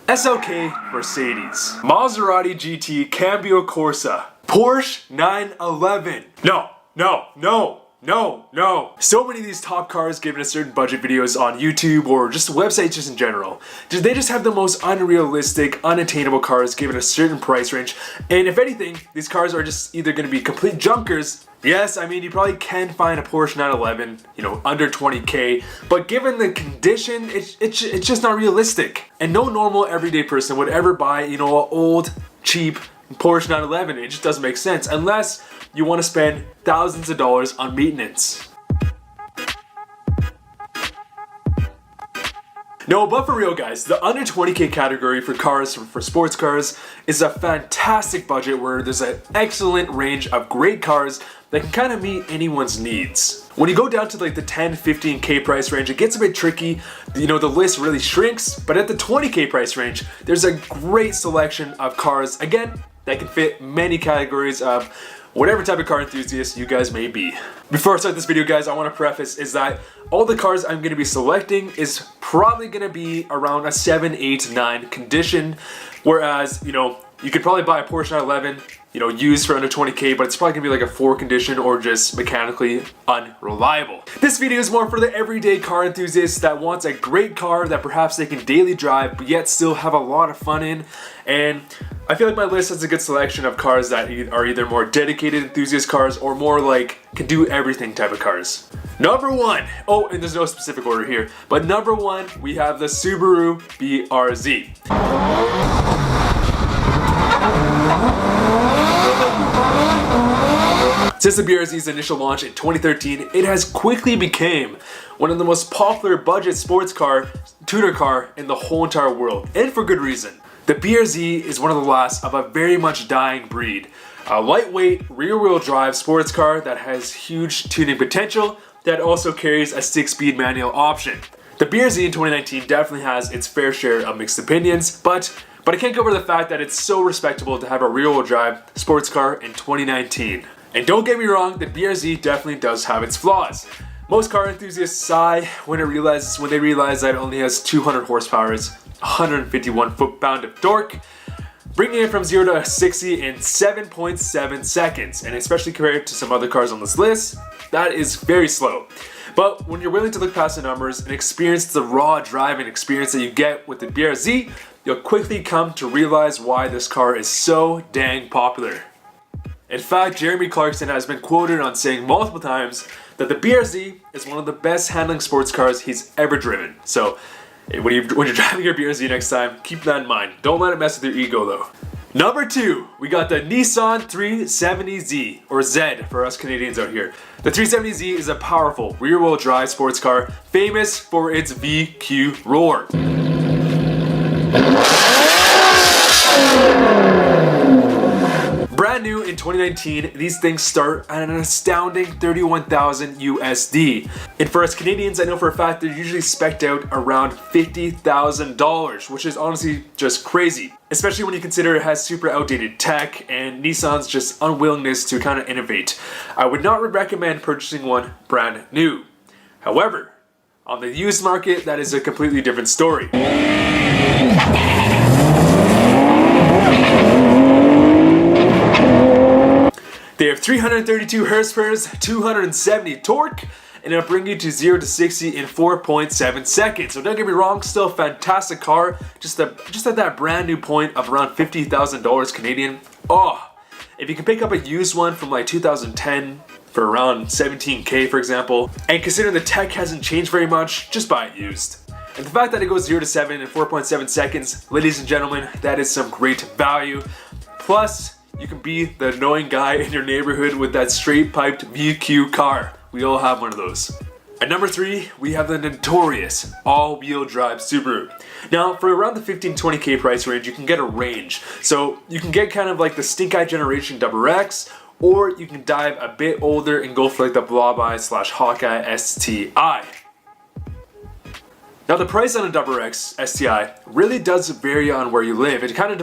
SLK Mercedes, Maserati GT Cambio Corsa, Porsche 911. No. So many of these top cars given a certain budget videos on YouTube or just websites just in general. They just have the most unrealistic, unattainable cars given a certain price range. And if anything, these cars are just either going to be complete junkers. Yes, I mean, you probably can find a Porsche 911, under 20K, but given the condition, it's just not realistic. And no normal everyday person would ever buy, an old, cheap Porsche 911. It just doesn't make sense unless you want to spend thousands of dollars on maintenance. No, but for real guys, the under 20K category for cars, for sports cars, is a fantastic budget where there's an excellent range of great cars that can kind of meet anyone's needs. When you go down to like the 10, 15K price range, it gets a bit tricky. The list really shrinks, but at the 20K price range, there's a great selection of cars, again, that can fit many categories of whatever type of car enthusiast you guys may be. Before I start this video guys, I want to preface is that all the cars I'm going to be selecting is probably going to be around a 7, 8, 9 condition, whereas, you could probably buy a Porsche 911, used for under 20K, but it's probably gonna be like a 4 condition or just mechanically unreliable. This video is more for the everyday car enthusiast that wants a great car that perhaps they can daily drive, but yet still have a lot of fun in. And I feel like my list has a good selection of cars that are either more dedicated enthusiast cars or more like can do everything type of cars. Number 1, oh, and there's no specific order here, but number 1, we have the Subaru BRZ. Since the BRZ's initial launch in 2013, it has quickly become one of the most popular budget sports car, tuner car in the whole entire world, and for good reason. The BRZ is one of the last of a very much dying breed. A lightweight, rear-wheel drive sports car that has huge tuning potential that also carries a 6-speed manual option. The BRZ in 2019 definitely has its fair share of mixed opinions, but I can't go over the fact that it's so respectable to have a rear-wheel drive sports car in 2019. And don't get me wrong, the BRZ definitely does have its flaws. Most car enthusiasts sigh when they realize that it only has 200 horsepower, 151 foot-pound of torque, bringing it from 0 to 60 in 7.7 seconds. And especially compared to some other cars on this list, that is very slow. But when you're willing to look past the numbers and experience the raw driving experience that you get with the BRZ, you'll quickly come to realize why this car is so dang popular. In fact, Jeremy Clarkson has been quoted on saying multiple times that the BRZ is one of the best handling sports cars he's ever driven. So when you're driving your BRZ next time, keep that in mind. Don't let it mess with your ego though. Number 2, we got the Nissan 370Z, or Z for us Canadians out here. The 370Z is a powerful rear-wheel drive sports car famous for its VQ roar. Brand new in 2019, these things start at an astounding $31,000 USD. And for us Canadians, I know for a fact they're usually spec'd out around $50,000, which is honestly just crazy. Especially when you consider it has super outdated tech and Nissan's just unwillingness to kind of innovate. I would not recommend purchasing one brand new. However, on the used market, that is a completely different story. They have 332 horsepower, 270 torque, and it'll bring you to 0 to 60 in 4.7 seconds. So don't get me wrong, still a fantastic car, just at that brand new point of around $50,000 Canadian. Oh, if you can pick up a used one from like 2010 for around 17K for example, and considering the tech hasn't changed very much, just buy it used. And the fact that it goes 0 to 7 in 4.7 seconds, ladies and gentlemen, that is some great value. Plus, you can be the annoying guy in your neighborhood with that straight piped VQ car. We all have one of those. At number 3, we have the notorious all-wheel drive Subaru. Now, for around the 15-20K price range, you can get a range. So you can get kind of like the Stink-Eye Generation XX, or you can dive a bit older and go for like the Blob-Eye/Hawkeye STI. Now the price on a XX STI really does vary on where you live. It kind of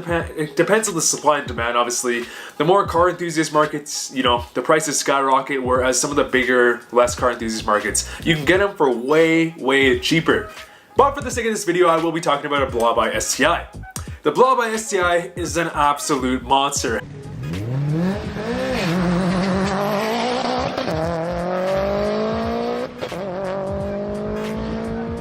depends on the supply and demand, obviously. The more car enthusiast markets, the prices skyrocket, whereas some of the bigger, less car enthusiast markets, you can get them for way, way cheaper. But for the sake of this video, I will be talking about a Blob-Eye STI. The Blob by STI is an absolute monster.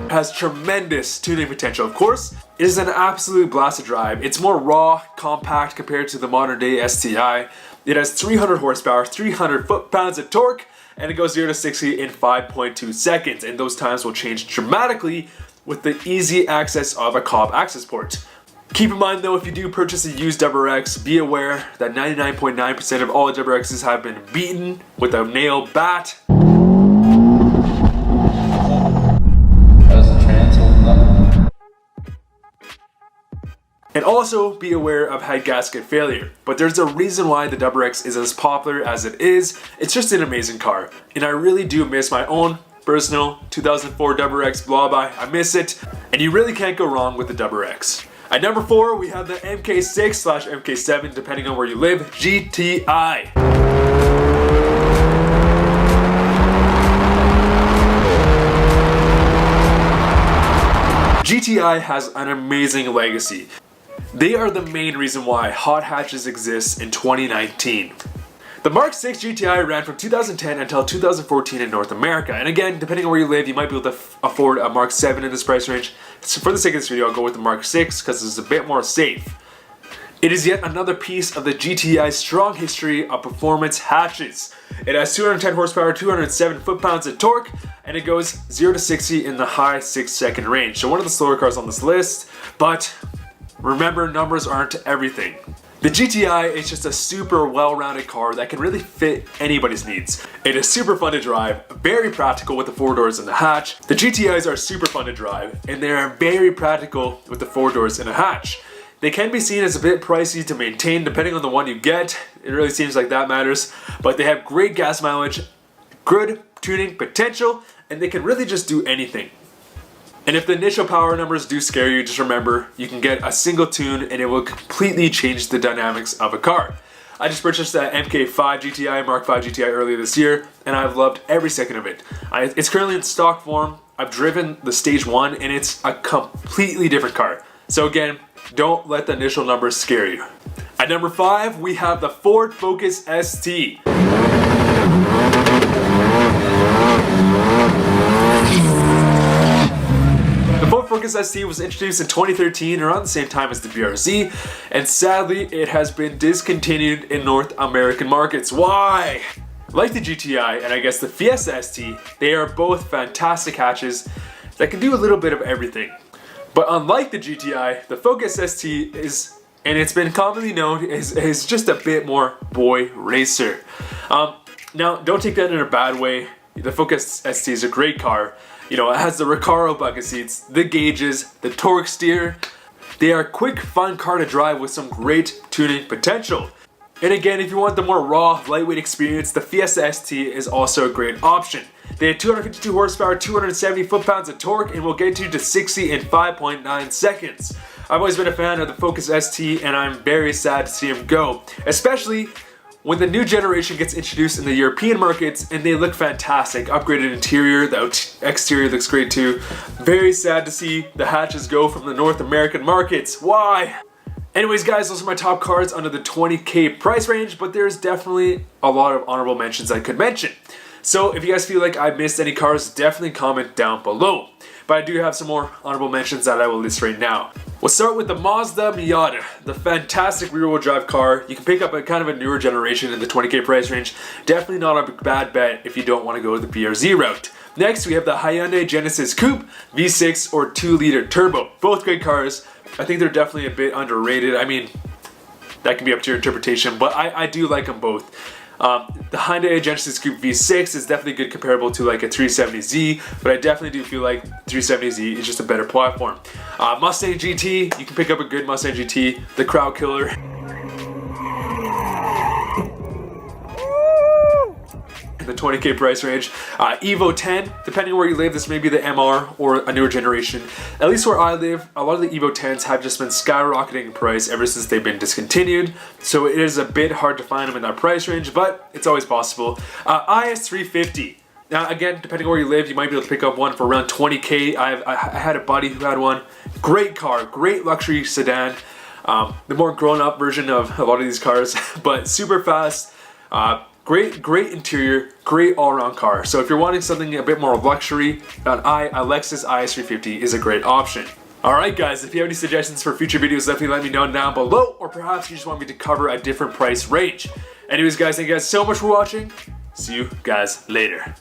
Has tremendous tuning potential. Of course, it is an absolute blast to drive. It's more raw, compact compared to the modern day STI. It has 300 horsepower, 300 foot-pounds of torque, and it goes 0 to 60 in 5.2 seconds. And those times will change dramatically with the easy access of a Cobb access port. Keep in mind though, if you do purchase a used WRX, be aware that 99.9% of all WRXs have been beaten with a nail bat. And also be aware of head gasket failure. But there's a reason why the WRX is as popular as it is. It's just an amazing car. And I really do miss my own personal 2004 WRX Blob-eye. I miss it. And you really can't go wrong with the WRX. At number 4, we have the MK6/MK7, depending on where you live, GTI. GTI has an amazing legacy. They are the main reason why hot hatches exist in 2019. The Mark 6 GTI ran from 2010 until 2014 in North America. And again, depending on where you live, you might be able to afford a Mark 7 in this price range. So for the sake of this video, I'll go with the Mark 6 because it's a bit more safe. It is yet another piece of the GTI's strong history of performance hatches. It has 210 horsepower, 207 foot-pounds of torque, and it goes 0 to 60 in the high 6-second range. So one of the slower cars on this list, but remember, numbers aren't everything. The GTI is just a super well-rounded car that can really fit anybody's needs. It is super fun to drive, very practical with the 4 doors and the hatch. The GTIs are super fun to drive, and they are very practical with the 4 doors and the hatch. They can be seen as a bit pricey to maintain depending on the one you get. It really seems like that matters, but they have great gas mileage, good tuning potential, and they can really just do anything. And if the initial power numbers do scare you, just remember, you can get a single tune and it will completely change the dynamics of a car. I just purchased that MK5 GTI, Mark 5 GTI earlier this year, and I've loved every second of it. It's currently in stock form. I've driven the Stage 1 and it's a completely different car. So again, don't let the initial numbers scare you. At number 5, we have the Ford Focus ST. The Ford Focus ST was introduced in 2013 around the same time as the BRZ, and sadly it has been discontinued in North American markets. Why? Like the GTI and I guess the Fiesta ST, they are both fantastic hatches that can do a little bit of everything. But unlike the GTI, the Focus ST is, and it's been commonly known, is just a bit more boy racer. Now, don't take that in a bad way. The Focus ST is a great car. You know, it has the Recaro bucket seats, the gauges, the torque steer. They are a quick, fun car to drive with some great tuning potential. And again, if you want the more raw, lightweight experience, the Fiesta ST is also a great option. They have 252 horsepower, 270 foot-pounds of torque, and will get you to 60 in 5.9 seconds. I've always been a fan of the Focus ST, and I'm very sad to see him go, especially when the new generation gets introduced in the European markets and they look fantastic. Upgraded interior, the exterior looks great too. Very sad to see the hatches go from the North American markets. Why? Anyways guys, those are my top cars under the 20K price range, but there's definitely a lot of honorable mentions I could mention. So if you guys feel like I missed any cars, definitely comment down below. But I do have some more honorable mentions that I will list right now. We'll start with the Mazda Miata, the fantastic rear-wheel drive car. You can pick up a kind of a newer generation in the 20K price range. Definitely not a bad bet if you don't want to go the BRZ route. Next, we have the Hyundai Genesis Coupe V6 or 2-liter turbo. Both great cars. I think they're definitely a bit underrated. I mean, that can be up to your interpretation, but I do like them both. The Hyundai Genesis Coupe V6 is definitely good comparable to like a 370Z, but I definitely do feel like 370Z is just a better platform. Mustang GT, you can pick up a good Mustang GT, the crowd killer. The 20K price range. Evo 10, depending on where you live, this may be the MR or a newer generation. At least where I live, a lot of the Evo 10s have just been skyrocketing in price ever since they've been discontinued, so it is a bit hard to find them in that price range, but it's always possible. IS350. Now again, depending on where you live, you might be able to pick up one for around 20K. I had a buddy who had one. Great car, great luxury sedan. the more grown-up version of a lot of these cars, but super fast. Great interior, great all-around car. So if you're wanting something a bit more luxury, a Lexus IS350 is a great option. Alright guys, if you have any suggestions for future videos, definitely let me know down below, or perhaps you just want me to cover a different price range. Anyways guys, thank you guys so much for watching. See you guys later.